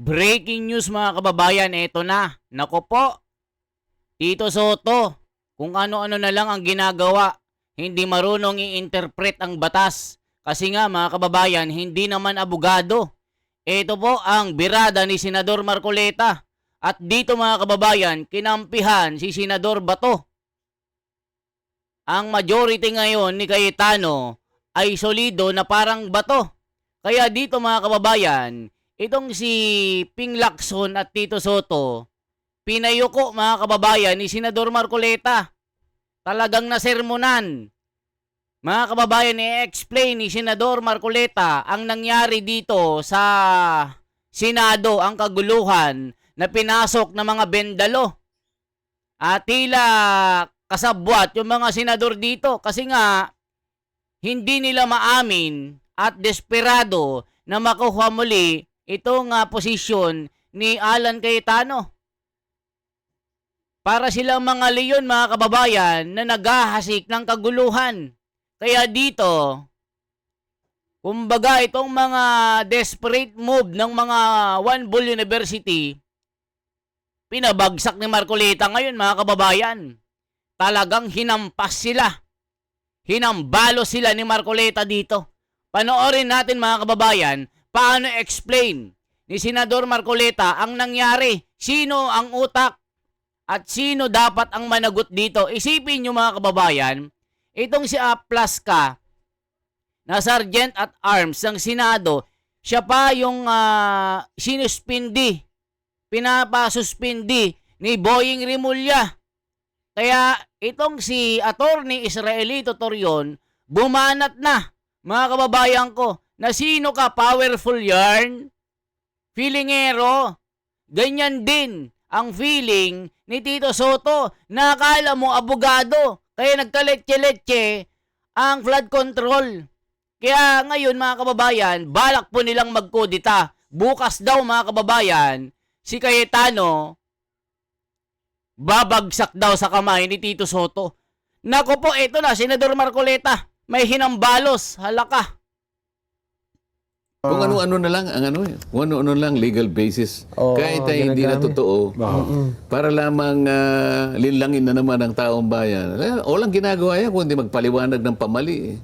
Breaking news mga kababayan, eto na. Nako po, Tito Soto, kung ano-ano na lang ang ginagawa. Hindi marunong i-interpret ang batas. Kasi nga mga kababayan, hindi naman abogado. Ito po ang birada ni Senador Marcoleta. At dito mga kababayan, kinampihan si Senador Bato. Ang majority ngayon ni Cayetano ay solido na parang bato. Kaya dito mga kababayan, itong si Ping Lacson at Tito Soto, pinayuko mga kababayan ni Senador Marcoleta. Talagang nasermonan. Mga kababayan, i-explain ni Senador Marcoleta ang nangyari dito sa Senado, ang kaguluhan na pinasok ng mga bendalo. At tila kasabwat yung mga senador dito kasi nga hindi nila maamin at desperado na makuha muli itong posisyon ni Alan Cayetano. Para silang mga leon mga kababayan na naghahasik ng kaguluhan. Kaya dito, kumbaga itong mga desperate move ng mga One Bull University, pinabagsak ni Marcoleta ngayon mga kababayan. Talagang hinampas sila. Hinambalo sila ni Marcoleta dito. Panoorin natin mga kababayan, paano explain ni Senador Marcoleta ang nangyari. Sino ang utak at sino dapat ang managot dito. Isipin nyo mga kababayan, itong si Plaska na Sergeant at Arms ng Senado, siya pa yung sinuspindi, pinapasuspindi ni Boying Rimulya. Kaya itong si Attorney Israelito Torion, bumanat na mga kababayan ko na sino ka, powerful yarn, feelingero. Ganyan din ang feeling ni Tito Soto na akala mo abogado. Kaya nagkaletse-letse ang flood control. Kaya ngayon mga kababayan, balak po nilang magkodita. Bukas daw mga kababayan, si Cayetano babagsak daw sa kamay ni Tito Soto. Nako po, eto na, Senador Marcoleta. May hinambalos, halaka. Kung ano-ano na lang ang kung ano-ano lang legal basis. Kahit ay hindi na totoo. Para lamang linlangin na naman ang taong bayan. Walang ginagawa yan kundi magpaliwanag ng pamali.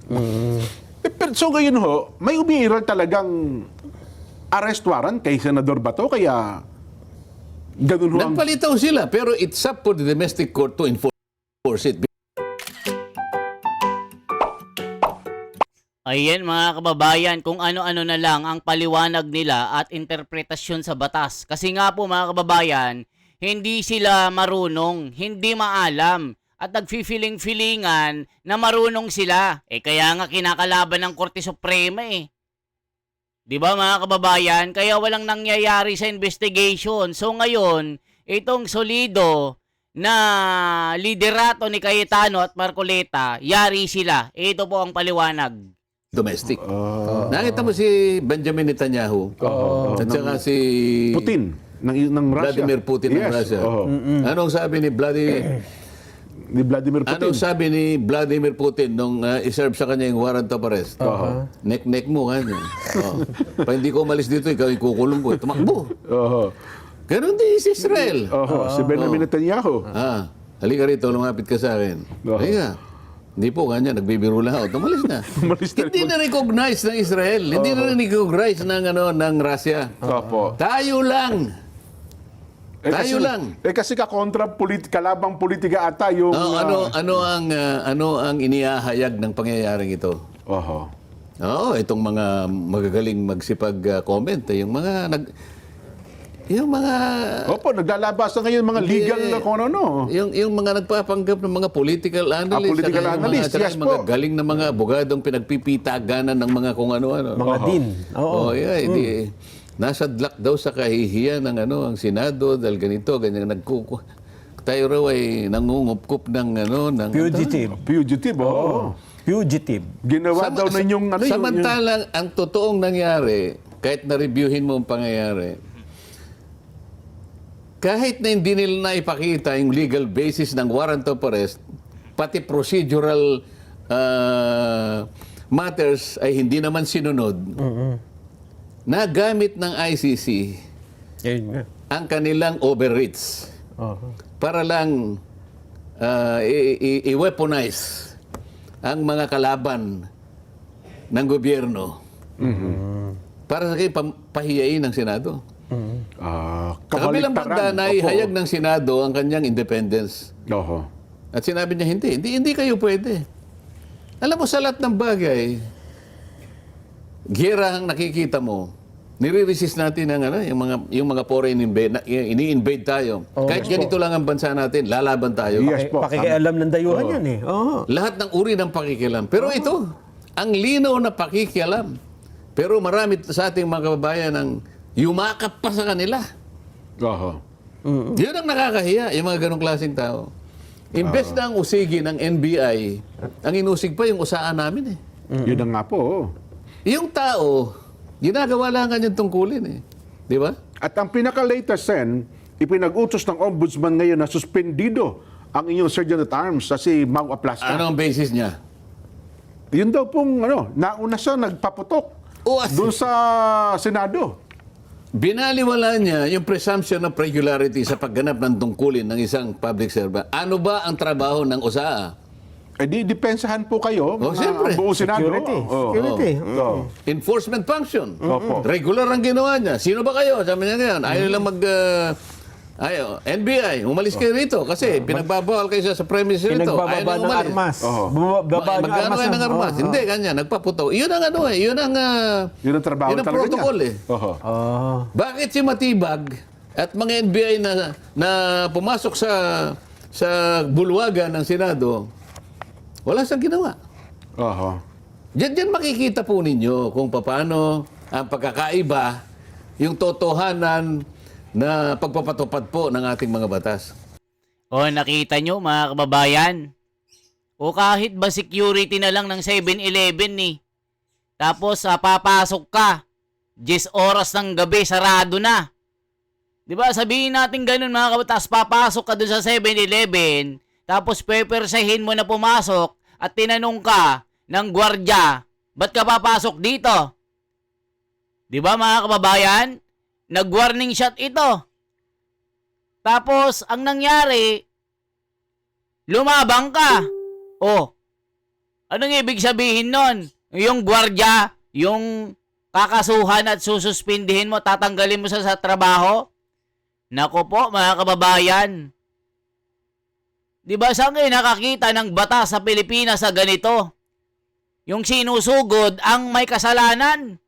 Pero so ngayon ho, may umiiral talagang arrest warrant kay Senador Bato, kaya ganun ho ang... Nagpalitaw sila, pero it's up for the domestic court to enforce it. Ayan mga kababayan, kung ano-ano na lang ang paliwanag nila at interpretasyon sa batas. Kasi nga po mga kababayan, hindi sila marunong, hindi maalam. At nagfi-feeling-feelingan na marunong sila. Kaya nga kinakalaban ng Korte Suprema eh. Di ba mga kababayan? Kaya walang nangyayari sa investigation. So ngayon, itong solido na liderato ni Cayetano at Marcoleta, yari sila. Ito po ang paliwanag. Domestic. Nakita mo si Benjamin Netanyahu at saka si Putin ng Russia. Vladimir Putin ng Russia. Anong sabi ni Vladimir Putin? Anong sabi ni Vladimir Putin nung iserve sa kanya yung warrant of arrest? Nek-nek mo, ganyan. Pa hindi ko umalis dito, ikaw ikukulong ko. Tumakbo. Ganon din si Israel. Si Benjamin Netanyahu. Halika rito, lumapit ka sa akin. Halika. Hindi po, ganyan, nagbibiro lang ako. Tumalis na. Hindi na recognize ng Israel. Hindi na recognize ng Russia. Tayo lang. Tayo lang. Kasi kalabang politika ata yung... ano ang iniahayag ng pangyayaring ito? Itong mga magagaling magsipag-comment. Opo, naglalabas na ngayon mga legal na kung ano. Yung mga nagpapanggap ng mga political analysts. Political analyst, yes po. Mga galing na mga abogadong pinagpipitaganan ng mga kung ano-ano. Mga din. Hindi. Nasa dlak daw sa kahihiyan ng ang Senado dahil ganito, ganyan tayo raw ay nangungupkup ng Fugitive. Fugitive, Fugitive. Ginawa daw na yung samantalang ang totoong nangyari, kahit na-reviewin mo ang pangyayari, kahit na hindi nila naipakita yung legal basis ng warrant of arrest, pati procedural matters ay hindi naman sinunod, na gamit ng ICC Ayun nga. ang kanilang overreach para lang i-weaponize ang mga kalaban ng gobyerno para sa pahiyain ng Senado. Sa kabilang banda, naihayag ng Senado ang kanyang independence. Oho. At sinabi niya, hindi kayo pwede. Alam mo, sa lahat ng bagay, giyera ang nakikita mo, nire-resist natin ang yung mga foreign ini-invade tayo. Kahit ganito lang ang bansa natin, lalaban tayo. Yes po. Pakikialam ng dayuhan yan eh. Lahat ng uri ng pakikialam. Pero ito, ang linaw na pakikialam. Pero marami sa ating mga kababayan ang yumakap pa sa kanila. Oho. Yun ang nakakahiya, yung mga ganong klaseng tao. Imbes na ang usigi ng NBI, ang inusig pa yung usaan namin eh. Yun na nga po. Yung tao, ginagawa lang kanyang tungkulin eh. Di ba? At ang pinaka-latest sen, ipinag-utos ng ombudsman ngayon na suspendido ang inyong Sergeant at Arms sa si Mau Aplasca. Ano ang basis niya? Yun daw pong, nauna siya nagpaputok doon sa Senado. Binaliwala niya yung presumption of regularity sa pagganap ng tungkulin ng isang public servant. Ano ba ang trabaho ng USAA? Di depensahan po kayo, siyempre. ang buong Senado. Security. Enforcement function. Opo. Regular ang ginawa niya. Sino ba kayo? Sabi niya ngayon, ayaw lang NBI, umalis kayo rito kasi pinagbabawal kayo sa premise nito. Pinagbababa ng armas. Bumababa ng Magkano armas. kayo ng armas? Hindi, kanya, nagpaputo. Yun ang yun ang Trabaho yun ang talaga protocol niya. Oho. Bakit si Matibag at mga NBI na pumasok sa bulwagan ng Senado, wala siyang ginawa. Oho. Diyan makikita po ninyo kung paano ang pagkakaiba, yung totohanan na pagpapatupad po ng ating mga batas. O nakita nyo mga kababayan? O kahit ba security na lang ng 7-Eleven ni. Tapos papasok ka, 10 oras ng gabi, sarado na. Di ba sabihin natin ganun mga kabatas, papasok ka dun sa 7-Eleven, tapos pepersahin mo na pumasok at tinanong ka ng gwardya, ba't ka papasok dito? Di ba mga kababayan? Nag-warning shot ito. Tapos, ang nangyari, lumabang ka. Oh, anong ibig sabihin nun? Yung gwardya, yung kakasuhan at sususpindihin mo, tatanggalin mo sa trabaho? Nako po, mga kababayan. Di ba saan kayo nakakita ng batas sa Pilipinas sa ganito? Yung sinusugod ang may kasalanan.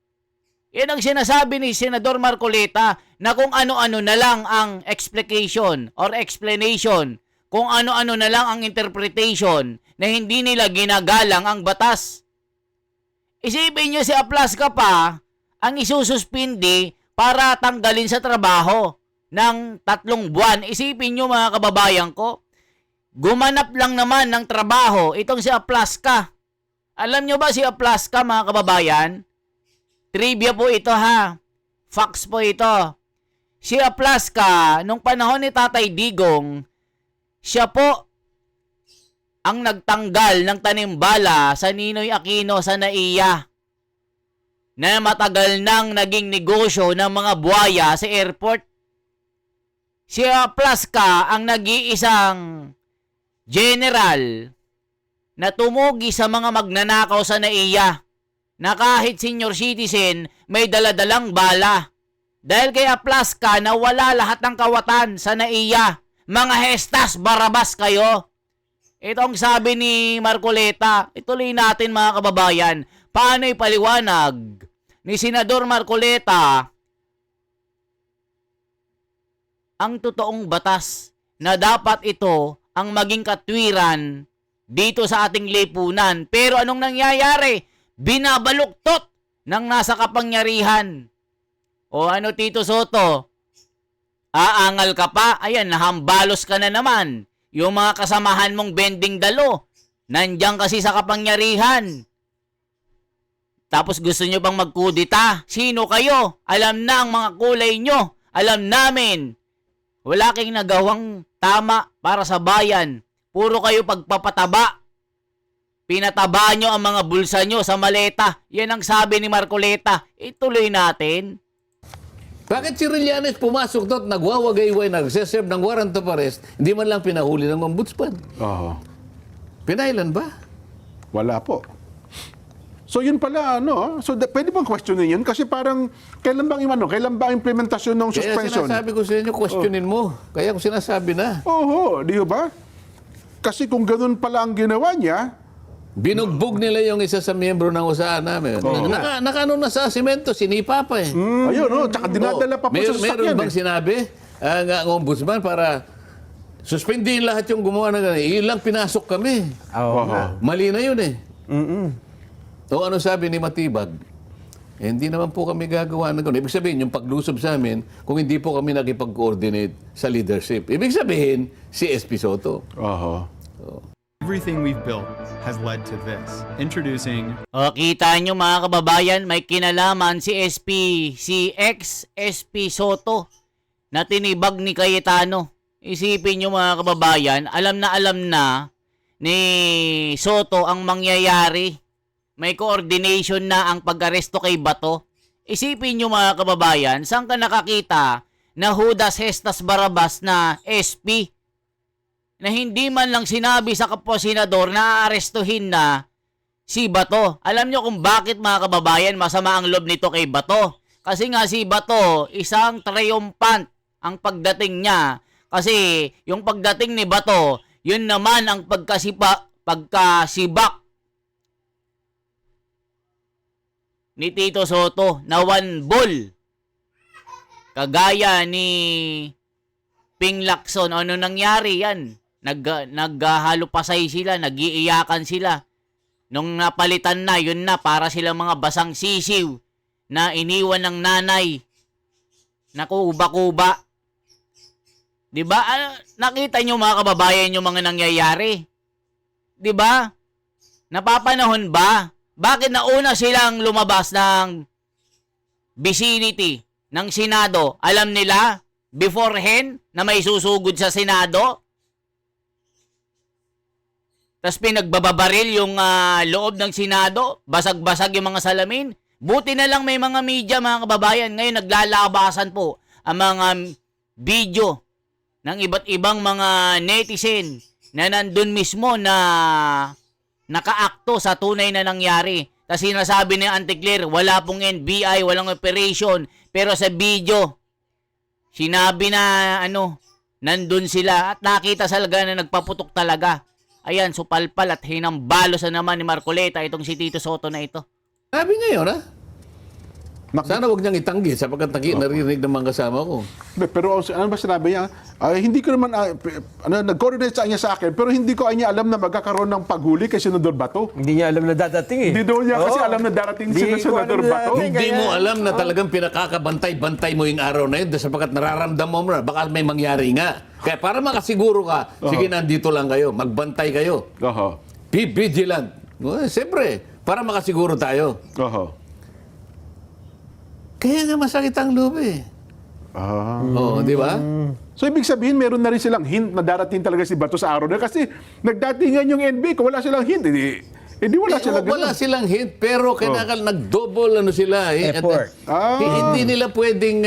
Yan ang sinasabi ni Senador Marcoleta na kung ano-ano na lang ang explication or explanation, kung ano-ano na lang ang interpretation na hindi nila ginagalang ang batas. Isipin nyo si Aplasca pa ang isususpindi para tanggalin sa trabaho ng 3 buwan. Isipin nyo mga kababayan ko, gumanap lang naman ng trabaho itong si Aplasca. Alam nyo ba si Aplasca mga kababayan? Trivia po ito ha. Facts po ito. Si Aplasca, nung panahon ni Tatay Digong, siya po ang nagtanggal ng tanimbala sa Ninoy Aquino sa NAIA na matagal nang naging negosyo ng mga buhaya sa airport. Si Aplasca ang nag-iisang general na tumugi sa mga magnanakaw sa NAIA na kahit senior citizen may daladalang bala. Dahil kay Aplasca na wala lahat ng kawatan sa NAIA. Mga hestas, barabas kayo. Ito ang sabi ni Marcoleta. Ituloy natin mga kababayan. Paano ipaliwanag ni Senador Marcoleta ang totoong batas na dapat ito ang maging katwiran dito sa ating lipunan. Pero anong nangyayari? Binabaluktot ng nasa kapangyarihan. O ano Tito Soto? Aangal ka pa? Ayan, nahambalos ka na naman. Yung mga kasamahan mong bending dalo, nandiyan kasi sa kapangyarihan. Tapos gusto nyo bang magkudita? Sino kayo? Alam na ang mga kulay nyo. Alam namin. Wala kayong nagawang tama para sa bayan. Puro kayo pagpapataba. Pinataba nyo ang mga bulsa nyo sa maleta. Yan ang sabi ni Marcoleta. Ituloy natin. Bakit si Trillanes pumasok doon, nagwawagay-way, nagseserve ng warrant of arrest, hindi man lang pinahuli ng ombudsman? Oo. Pinailan ba? Wala po. So yun pala, so pwede bang questionin yun? Kasi parang, kailan bang implementasyon ng Kaya suspension? sinasabi ko sa inyo, questionin mo. Kaya ko sinasabi na. Oo, di ba? Kasi kung ganun pala ang ginawa niya, Binugbog nila yung isa sa miyembro ng usahan namin. Nakano na sa simento, sinipa pa eh. ayun, tsaka dinadala pa po sa Meron sasakyan. bang sinabi ang ombudsman para suspendin lahat yung gumawa ng ganun? Yun lang pinasok kami. Oo nga. Mali na yun eh. O ano sabi ni Matibag? Hindi naman po kami gagawa ng ganun. Ibig sabihin, yung paglusob sa amin, kung hindi po kami nakipag-coordinate sa leadership. Ibig sabihin, si SP Soto. Everything we've built has led to this. Introducing O, kita nyo mga kababayan, may kinalaman si ex-SP Soto na tinibag ni Cayetano. Isipin nyo mga kababayan, alam na ni Soto ang mangyayari. May coordination na ang pag-aresto kay Bato. Isipin nyo mga kababayan, saan ka nakakita na Judas Hestas Barabas na SP? Na hindi man lang sinabi sa kapwa senador na aarestuhin na si Bato. Alam nyo kung bakit mga kababayan masama ang loob nito kay Bato? Kasi nga si Bato, isang triumphant ang pagdating niya. Kasi yung pagdating ni Bato, yun naman ang pagkasibak ni Tito Soto na one ball. Kagaya ni Ping Lacson. Ano nangyari yan? Naghalupasay sila, nagiiyakan sila. Nung napalitan na, yun na, para silang mga basang sisiw na iniwan ng nanay. Nakuba-kuba. Diba? Nakita nyo mga kababayan yung mga nangyayari. Diba? Napapanahon ba? Bakit nauna silang lumabas ng vicinity ng Senado? Alam nila beforehand na may susugod sa Senado? Tapos pinagbababaril yung loob ng Senado, basag-basag yung mga salamin. Buti na lang may mga media, mga kababayan. Ngayon naglalabasan po ang mga video ng iba't ibang mga netizen na nandun mismo na nakaakto sa tunay na nangyari. Kasi sinasabi ni Auntie Claire, wala pong NBI, walang operation. Pero sa video, sinabi na nandun sila at nakita talaga na nagpaputok talaga. Ayan, supalpal at hinambalos na naman ni Marcoleta itong si Tito Soto na ito. Sabi niya yun, ha? Sana wag niyang itanggi sapagkat naririnig ng mga kasama ko. Pero ano ba sinabi niya? Hindi ko naman, nag-coordinate niya sa akin, pero hindi ko niya alam na magkakaroon ng paghuli kay Senador Bato. Hindi niya alam na dadating eh. Hindi daw niya kasi alam na darating si Senador Bato. Hindi mo alam na talagang pinakakabantay-bantay mo yung araw na yun sapagkat nararamdaman mo na baka may mangyari nga. Kaya para makasiguro ka, sige, nandito lang kayo, magbantay kayo. Be vigilant. Siyempre, para makasiguro tayo. Kaya nga masakit ang loob eh. Oo, di ba? So, ibig sabihin, meron na rin silang hint na darating talaga si Bato sa araw na kasi nagdatingan yung NB, kung wala silang hint, hindi wala silang wala silang hint, pero kailangan nag-double sila. Effort. Hindi nila pwedeng,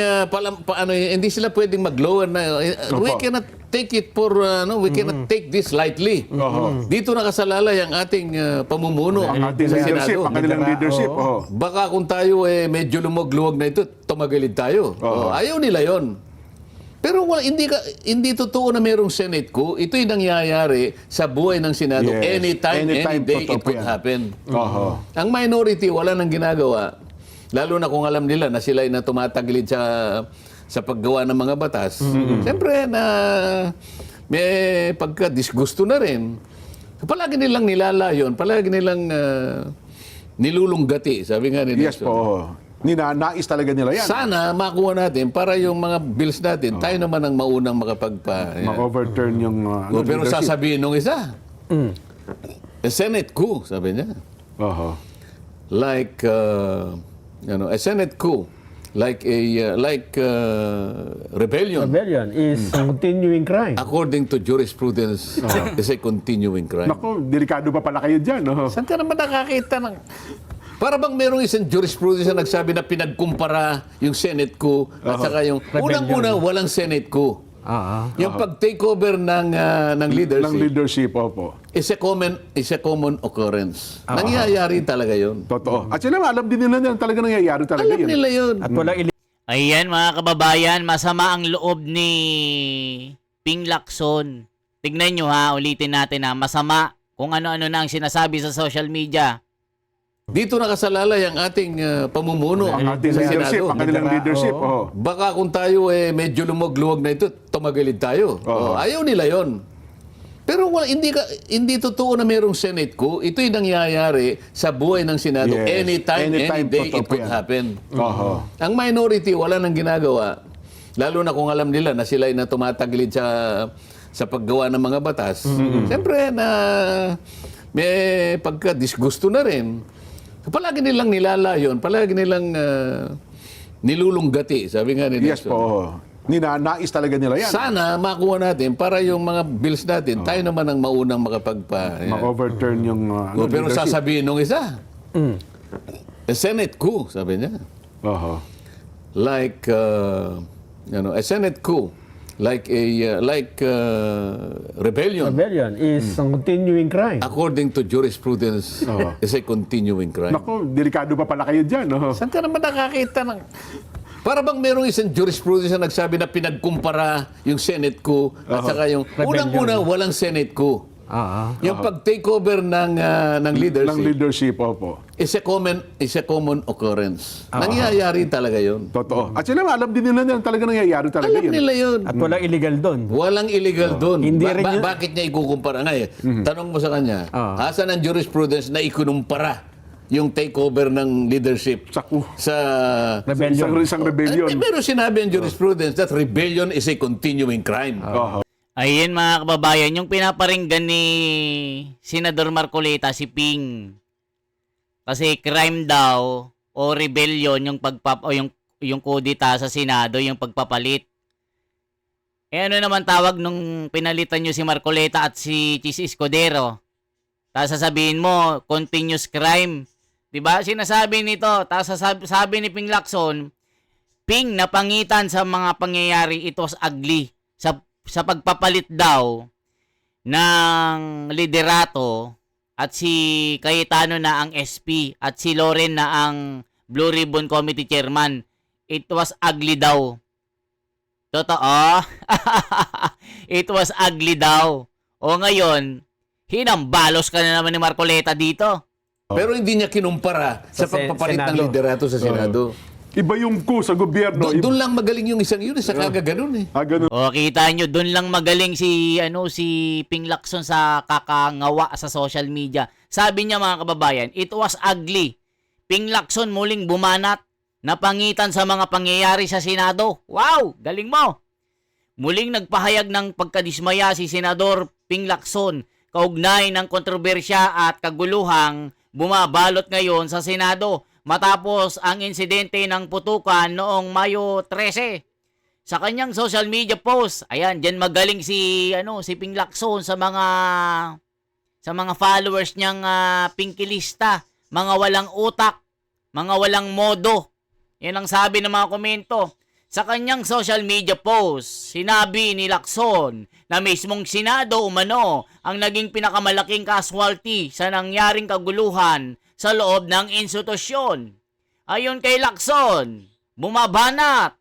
hindi sila pwedeng mag-lower na. We cannot take it for, we cannot take this lightly. Dito nakasalalay ang ating pamumuno ang ating sa leadership, Senado. ang kanilang leadership. Baka kung tayo medyo lumog-luwag na ito, tumagilid tayo. Ayaw nila yon. Pero hindi totoo na mayroong Senate coup. Ito'y nangyayari sa buhay ng Senado. Yes. Anytime, any day, it could happen. Ang minority, wala nang ginagawa. Lalo na kung alam nila na sila ay na tumatagilid sa paggawa ng mga batas. Siyempre na may pagka-disgusto na rin. Palagi nilang nilalayon, palagi nilang nilulunggati, sabi nga ni Yes Nelson. po. Ninanais talaga nila yan. Sana makuha natin para yung mga bills natin, tayo naman ang maunang Ma-overturn yung pero leadership. sasabihin nung isa, a Senate coup, sabi niya. Like, a Senate coup, like a rebellion. Rebellion is continuing crime. According to jurisprudence, is a continuing crime. Naku, delikado pa pala kayo dyan. Saan ka naman nakakita ng... Para bang merong isang jurisprudence na nagsabi na pinagkumpara yung Senate coup at saka yung unang-una walang Senate coup. Yung pag-takeover ng leadership Ng leadership, opo. is a common occurrence. Nangyayari talaga yun. Totoo. At sila, alam din nila na talaga nangyayari talaga Alam yun. nila yun. At walang Ayan mga kababayan, masama ang loob ni Ping Lacson. Tignan nyo ha, ulitin natin ha, masama kung ano-ano na ang sinasabi sa social media. Dito nakasalalay ang ating pamumuno Ang ating sa leadership, Senado. ang kanilang leadership. Oh. Baka kung tayo medyo lumog-luwag na ito, tumagilid tayo. Ayaw nila yon. Pero hindi totoo na mayroong Senate coup. Ito'y nangyayari sa buhay ng Senado. Yes. Anytime, any day, totoo it could yan. happen. Oho. Ang minority, wala nang ginagawa. Lalo na kung alam nila na sila ay na tumatagilid sa paggawa ng mga batas. Siyempre na may pagka-disgusto na rin. Palagi nilang nilalayon, palagi nilang nilulunggati, sabi nga ni Yes Nelson. po. Ninanais talaga nila yan. Sana makuha natin para yung mga bills natin, tayo naman ang maunang makapagpa. Ma-overturn yung Pero leadership. sasabihin nung isa, a Senate coup, sabi niya. Oho. Like, a Senate coup, like rebellion, rebellion is a continuing crime. according to jurisprudence, is a continuing crime. Naku, delikado pa pala kayo dyan. Oh. Saan ka naman nakakita ng... Para bang merong isang jurisprudence na nagsabi na pinagkumpara yung Senate coup at saka yung unang-una walang Senate coup. Yung pag-takeover ng leadership Ng leadership, opo. is a common occurrence. Nangyayari talaga yun. Totoo. At sila, alam din nila na talaga nangyayari talaga Alam yun. nila yun. At walang illegal doon. Walang illegal doon. Hindi rin yun- Bakit niya ikukumpara? Tanong mo sa kanya, asan ang jurisprudence na ikunumpara yung takeover ng leadership Saku. sa... Rebellion. Isang rebellion. Pero sinabi ang jurisprudence that rebellion is a continuing crime. Oho. Ayun mga kababayan, yung pinaparinggan ni Senador Marcoleta, si Ping. Kasi crime daw o rebellion yung yung kudita sa Senado, yung pagpapalit. Eh ano naman tawag nung pinalitan nyo si Marcoleta at si Chis Escudero? Tapos sasabihin mo, continuous crime. 'Di ba? Sinasabi nito, tapos sabi ni Ping Lacson, Ping napangitan sa mga pangyayari, it was ugly. Sa pagpapalit daw ng liderato at si Cayetano na ang SP at si Loren na ang Blue Ribbon Committee Chairman. It was ugly daw. Totoo? It was ugly daw. O ngayon, hinambalos ka na naman ni Marcoleta dito. Pero hindi niya kinumpara sa pagpapalit ng Senado. liderato sa Senado. Iba yung coup sa gobyerno. Doon lang magaling yung isang yun, sa kagaganon eh. Ganun. O kita nyo, doon lang magaling si Ping Lacson sa kakangawa sa social media. Sabi niya mga kababayan, it was ugly. Ping Lacson muling bumanat, napangitan sa mga pangyayari sa Senado. Wow, galing mo. Muling nagpahayag ng pagkadismaya si Senador Ping Lacson kaugnay ng kontrobersya at kaguluhang bumabalot ngayon sa Senado matapos ang insidente ng putukan noong Mayo 13. Sa kanyang social media post, ayan, diyan magaling si Ping Lacson sa mga followers niyang pingkilista, mga walang utak, mga walang modo. Yan ang sabi ng mga komento. Sa kanyang social media post, sinabi ni Lacson na mismong Senado umano ang naging pinakamalaking casualty sa nangyaring kaguluhan sa loob ng institusyon. Ayon kay Lacson, bumabanat.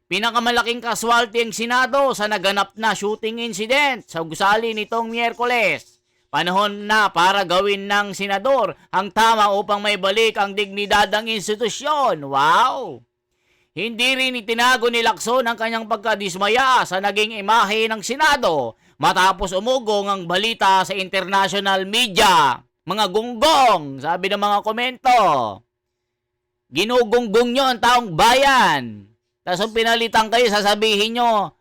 Pinakamalaking casualty ang Senado sa naganap na shooting incident sa gusali nitong Miyerkules. Panahon na para gawin ng senador ang tama upang may balik ang dignidad ng institusyon. Wow! Hindi rin itinago ni Lacson ang kanyang pagkadismaya sa naging imahe ng Senado matapos umugong ang balita sa international media. Mga gunggong, sabi ng mga komento. Ginugunggong nyo ang taong bayan. Tapos kung pinalitan kayo, sasabihin nyo,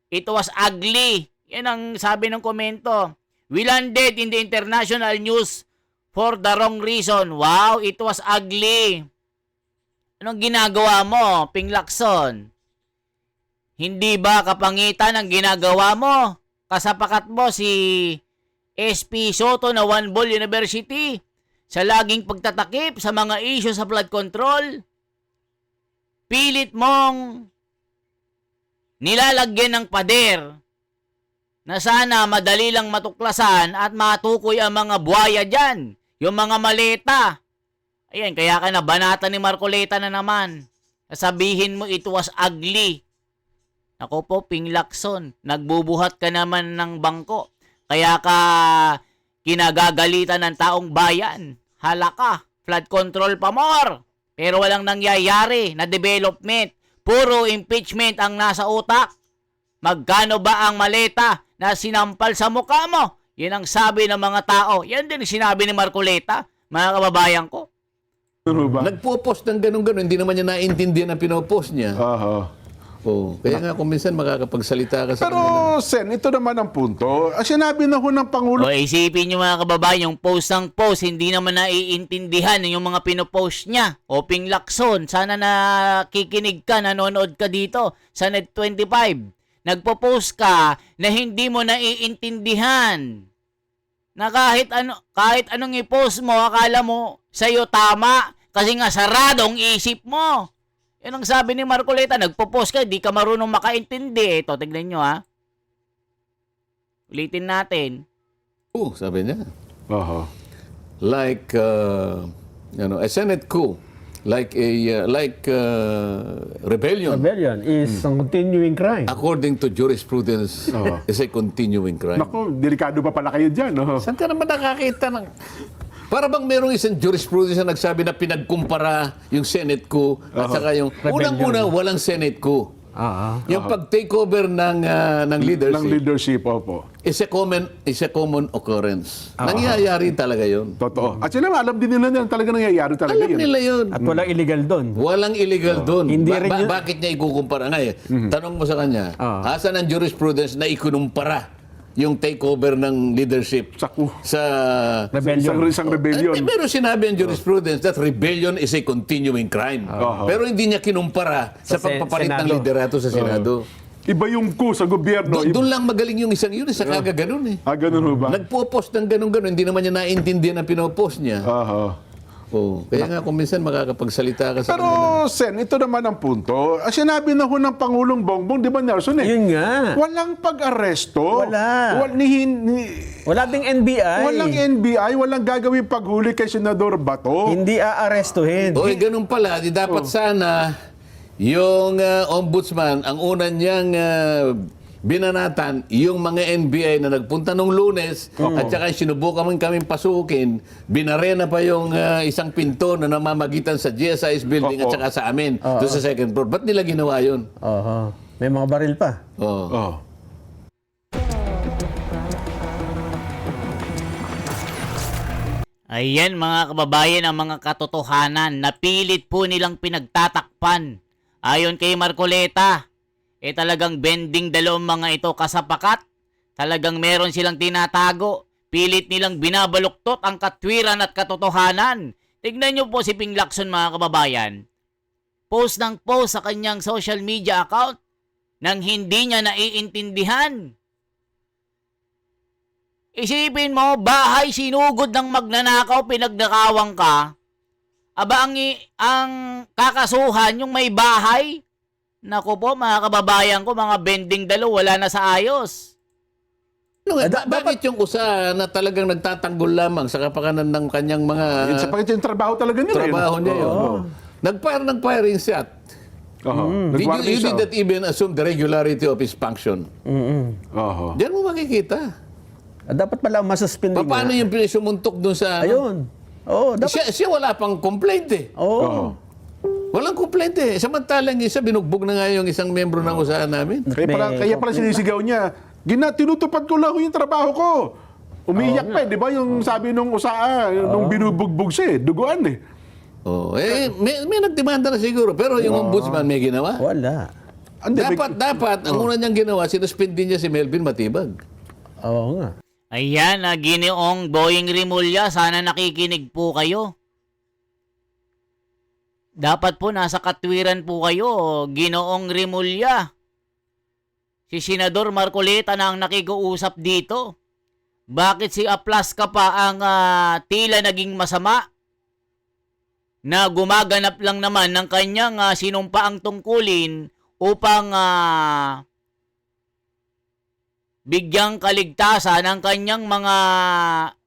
it was ugly. Yan ang sabi ng komento. We landed in the international news for the wrong reason. Wow, it was ugly. Anong ginagawa mo, Ping Lacson? Hindi ba kapangitan ang ginagawa mo? Kasapakat mo si SP Soto na One Ball University. sa laging pagtatakip sa mga issue sa flood control, pilit mong nilalagyan ng pader na sana madali lang matuklasan at matukoy ang mga buhaya dyan, yung mga maleta. Ayan, kaya ka nabanata ni Marcoleta na naman. Sabihin mo it was ugly. Ako po, Ping Lacson, nagbubuhat ka naman ng bangko. Kaya ka kinagagalitan ng taong bayan. Hala ka, flood control pa more. Pero walang nangyayari na development. Puro impeachment ang nasa utak. Magkano ba ang maleta na sinampal sa mukha mo? Yan ang sabi ng mga tao. Yan din sinabi ni Marcoleta, mga kababayan ko. Ano ba? Nagpo-post ng ganun-ganun, hindi naman niya naintindihan ang pinopost niya. Oh, kaya nga kung minsan makakapagsalita ka sa Pero, kanila. Sen, ito naman ang punto. Sinabi na ho ng Pangulo, O isipin nyo mga kababayan, yung post ng post, hindi naman naiintindihan yung mga pinopost niya. O Ping Lacson, sana nakikinig ka, nanonood ka dito sa Net25. Nagpo-post ka na hindi mo naiintindihan. Na kahit anong i-post mo, akala mo sa'yo tama kasi nga saradong isip mo. Yan ang sabi ni Marcoleta, nagpo-post ka, di ka marunong makaintindi. Ito, tignan nyo ha. Ulitin natin. Sabi niya. Like, a Senate coup. Like rebellion. Rebellion is a continuing crime. According to jurisprudence, is a continuing crime. naku, delikado pa pala kayo dyan. Saan ka naman nakakita ng... Para bang merong isang jurisprudence na nagsabi na pinagkumpara yung Senate coup at saka yung... Unang-una, walang Senate coup. Yung pag-takeover ng leadership, Ng leadership, opo. is a common occurrence. Nangyayari talaga yun. Totoo. At sila, alam din nila yan, talaga nangyayari talaga Alam yun. nila yun. At walang illegal doon. Walang illegal doon. Hindi rin yun- Bakit niya ikukumpara? Tanong mo sa kanya, asan ang jurisprudence na ikunumpara yung takeover ng leadership sa Rebellion. Isang rebellion. Meron sinabi ang jurisprudence that rebellion is a continuing crime. Pero hindi niya kinumpara sa Sa pagpapalit ng Senado. liderato sa Senado. Iba yung coup sa gobyerno. Doon lang magaling yung isang yun, sa kagaganon eh. Ganun ho ba? Nagpo-post ng ganun-ganun, hindi naman niya naintindihan ang pinopost niya. Kaya nga kung minsan makakapagsalita ka sa Pero, kanila. Sen, ito naman ang punto. Sinabi na ho ng Pangulong Bongbong, di ba, Nelson? Yun nga. Walang pag-aresto. Wala. Wala ding NBI. Walang NBI, walang gagawin paghuli kay Senador Bato. Hindi aarestuhin. Ganun pala, di dapat sana yung ombudsman, ang una niyang binanatan, yung mga NBI na nagpunta nung Lunes at saka sinubukan kaming pasukin, binarena pa yung isang pinto na namamagitan sa GSIS building at saka sa amin, doon sa second floor. Ba't nila ginawa yun? May mga baril pa. Ayan mga kababayan, ang mga katotohanan na pilit po nilang pinagtatakpan. Ayon kay Marcoleta, talagang bending dalawang mga ito kasapakat. Talagang meron silang tinatago. Pilit nilang binabaluktot ang katwiran at katotohanan. Tignan nyo po si Ping Lacson mga kababayan. Post ng post sa kanyang social media account nang hindi niya naiintindihan. Isipin mo, bahay sinugod ng magnanakaw, pinagnakawang ka. Aba, ang kakasuhan yung may bahay. Naku po, mga kababayan ko, mga bending dalo, wala na sa ayos. Bakit yung usa na talagang nagtatanggol lamang sa kapakanan ng kanyang mga Yun sa pagkakit yung trabaho talaga nila. trabaho niya yun? Nag-fire ng firing shot. You did not even assume the regularity of his function. Diyan mo makikita. Dapat pala masuspindi nga. Paano yung pinisumuntok doon sa... Ayun. Dapat. Siya wala pang complaint eh. Walang complaint eh. Samantalang isa, binugbog na nga yung isang membro ng usahan namin. Kaya pala sinisigaw niya, tinutupad ko lang yung trabaho ko. Umiiyak pa eh, di ba? Yung sabi nung usaa, nung binubugbog siya eh, duguan eh. May nagdemanda na siguro, pero yung ombudsman may ginawa. Wala. Dapat, ang una niyang ginawa, sinuspindi niya si Melvin Matibag. Oo nga. Ayan, Ginoong Boying Rimulya, sana nakikinig po kayo. Dapat po nasa katwiran po kayo, Ginoong Rimulya. Si Senador Marcoleta na ang nakikiusap dito. Bakit si Aplaska pa ang tila naging masama? Na gumaganap lang naman ng kanyang sinumpaang tungkulin upang bigyang kaligtasan ang kanyang mga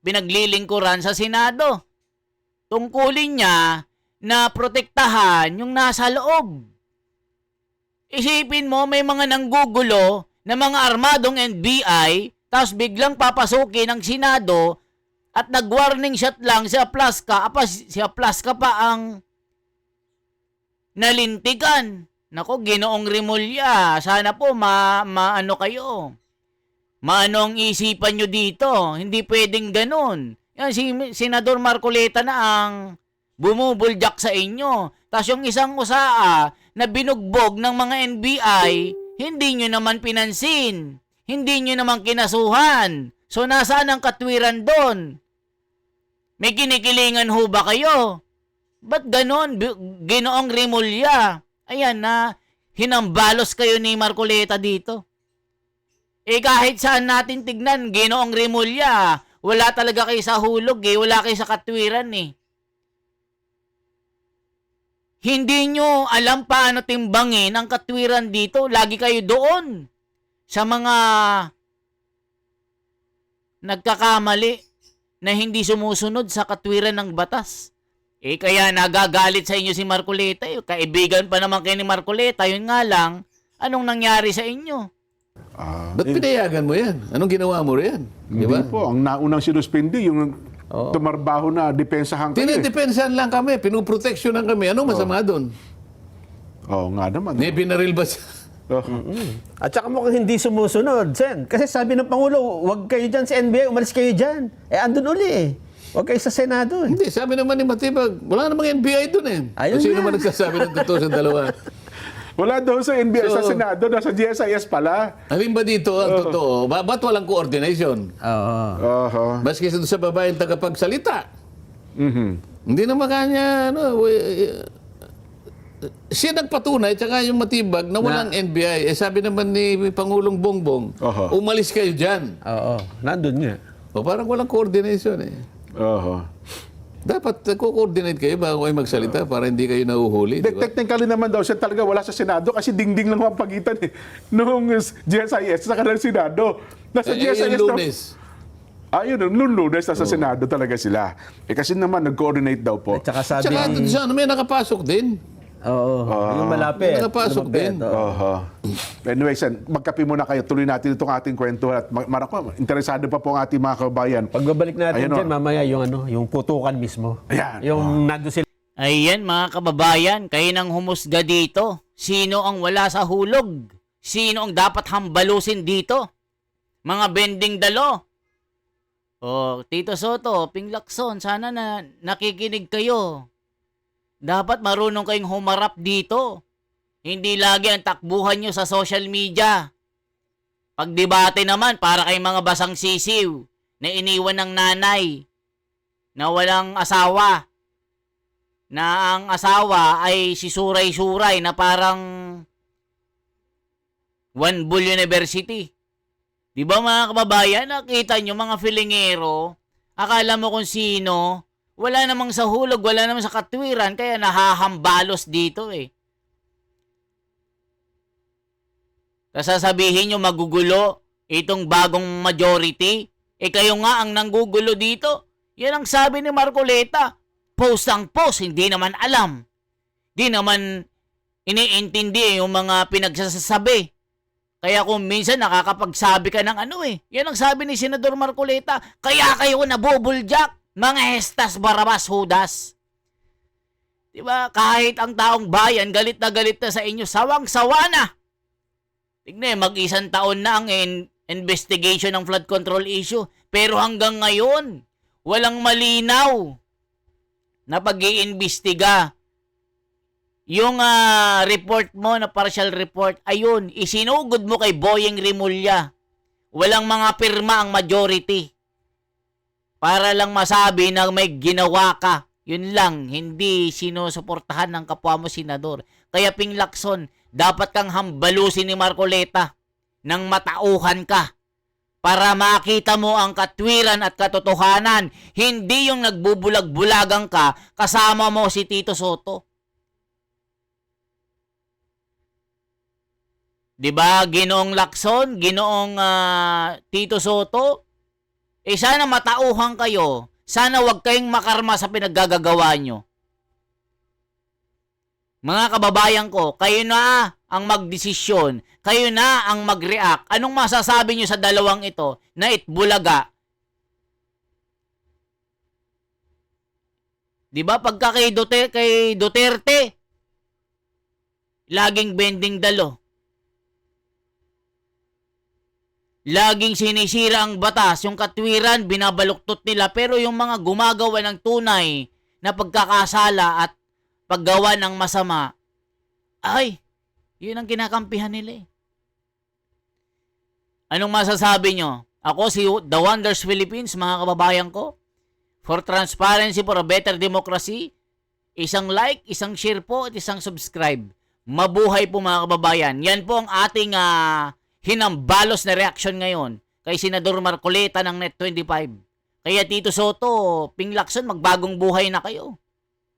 pinaglilingkuran sa Senado. Tungkulin niya na protektahan yung nasa loob. Isipin mo, may mga nanggugulo na mga armadong NBI, tapos biglang papasukin ng Senado at nag-warning shot lang si Aplaska. Si Aplaska pa ang nalintikan. Nako, Ginoong Rimulya, sana po maano kayo. Maano ang isipan nyo dito? Hindi pwedeng ganun. Yan, si Senador Marcoleta na ang bumubuljak sa inyo. Tapos yung isang usaa na binugbog ng mga NBI, hindi nyo naman pinansin. Hindi nyo naman kinasuhan. So, nasaan ang katwiran doon? May kinikilingan ho ba kayo? Ba't ganon, Ginoong Rimulya? Ayan na, hinambalos kayo ni Marcoleta dito. Kahit saan natin tignan, Ginoong Rimulya, wala talaga kayo sa hulog wala kayo sa katwiran Hindi nyo alam paano timbangin ang katwiran dito. Lagi kayo doon sa mga nagkakamali na hindi sumusunod sa katwiran ng batas. Kaya nagagalit sa inyo si Marcoleta. Kaibigan pa naman kayo ni Marcoleta. Yun nga lang, anong nangyari sa inyo? Ba't pinayagan mo yan? Anong ginawa mo riyan? Di ba? Hindi po. Ang naunang sinuspindi, yung tumarbaho na depensahan kami. Tinidepensahan lang kami, pinuproteksyonan kami. Anong masama doon? Oo nga naman. Pinaril ba siya? At saka mukhang hindi sumusunod, Sen. Kasi sabi ng Pangulo, huwag kayo dyan sa NBI, umalis kayo dyan. Andun uli Huwag kayo sa Senado Hindi, sabi naman ni Matibag, wala namang NBI doon Ayun Sino nga. naman nagsasabi ng totoo sa dalawa? Wala daw sa NBI, sa So, Senado, nasa GSIS pala. Alin ba dito ang totoo? Ba't walang coordination? Aha. Maski sa babaeng tagapagsalita. Hindi naman kanya, siya nagpatunay, tsaka yung Matibag na walang NBI. Sabi naman ni Pangulong Bongbong, umalis kayo dyan. Nandun nga. Parang walang coordination Dapat ko-coordinate kayo bago kayo magsalita para hindi kayo nahuhuli. Diba? Technically naman daw siya talaga wala sa Senado kasi dingding lang ang pagitan Noong GSIS sa kanilang Senado. Nasa GSIS yung Lunes. Noong Lunes nasa Senado talaga sila. Kasi naman nag-coordinate daw po. At saka sabi... Tsaka doon siya, may nakapasok din. yung malapit. May nakapasok din. Anyway, Sen, magkape muna kayo. Tuloy natin itong ating kwento at marako, interesado pa po ang ating mga kabayan. Pagbabalik natin Ayan, dyan, mamaya yung putukan mismo. Ayan. Yung nandun sila. Ayan mga kababayan, kayo nang humusga dito. Sino ang wala sa hulog? Sino ang dapat hambalusin dito? Mga bending dalo. Tito Soto, Ping Lacson, sana na nakikinig kayo. Dapat marunong kayong humarap dito. Hindi lagi ang takbuhan nyo sa social media. Pagdebate naman, para kayong mga basang sisiw na iniwan ng nanay na walang asawa. Na ang asawa ay si Suray-Suray na parang One Bull University. Di ba mga kababayan, nakita nyo mga filingero, akala mo kung sino, wala namang sa hulog, wala namang sa katwiran, kaya nahahambalos dito Sasabihin nyo magugulo itong bagong majority, kayo nga ang nanggugulo dito. Yan ang sabi ni Marcoleta. Post ang post, hindi naman alam. Di naman iniintindi yung mga pinagsasabi. Kaya kung minsan nakakapagsabi ka ng yan ang sabi ni Senador Marcoleta, kaya kayo nabubuljak. Mga hestas, barabas, hudas. Diba? Kahit ang taong bayan, galit na sa inyo, sawang-sawa na. Tignan, mag-isang taon na ang investigation ng flood control issue. Pero hanggang ngayon, walang malinaw na pag-iimbestiga. Yung report mo na partial report, ayun, isinugod mo kay Boyeng Rimulya. Walang mga pirma ang majority. Para lang masabi na may ginawa ka. Yun lang, hindi sinusuportahan ng kapwa mo senador. Kaya Ping Lacson, dapat kang hambalusin ni Marcoleta nang matauhan ka. para makita mo ang katwiran at katotohanan. Hindi yung nagbubulag-bulagang ka kasama mo si Tito Soto. 'Di ba, Ginoong Lacson, Ginoong Tito Soto? Sana matauhan kayo. Sana wag kayong makarma sa pinaggagawa nyo. Mga kababayan ko, kayo na ang magdesisyon. Kayo na ang mag-react. Anong masasabi nyo sa dalawang ito na itbulaga? Di ba pagka kay Duterte, laging bending dalo. Laging sinisira ang batas, yung katwiran, binabaluktot nila. Pero yung mga gumagawa ng tunay na pagkakasala at paggawa ng masama, ay, yun ang kinakampihan nila eh. Anong masasabi nyo? Ako si The Wonders Philippines, mga kababayan ko. For transparency, for a better democracy, isang like, isang share po, at isang subscribe. Mabuhay po mga kababayan. Yan po ang ating hinambalos na reaction ngayon kay Senador Marcoleta ng Net25. Kaya Tito Soto, Ping Lacson, magbagong buhay na kayo.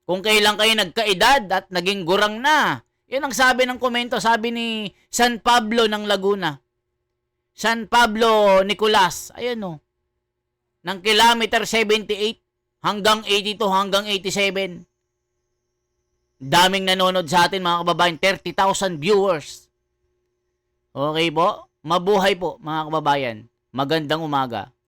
Kung kailan kayo nagkaedad at naging gurang na. Yan ang sabi ng komento, sabi ni San Pablo ng Laguna. San Pablo Nicolas, ayan o. Ng kilometer 78 hanggang 82 hanggang 87. Daming nanonood sa atin mga kababayan, 30,000 viewers. Okay po? Mabuhay po mga kababayan. Magandang umaga.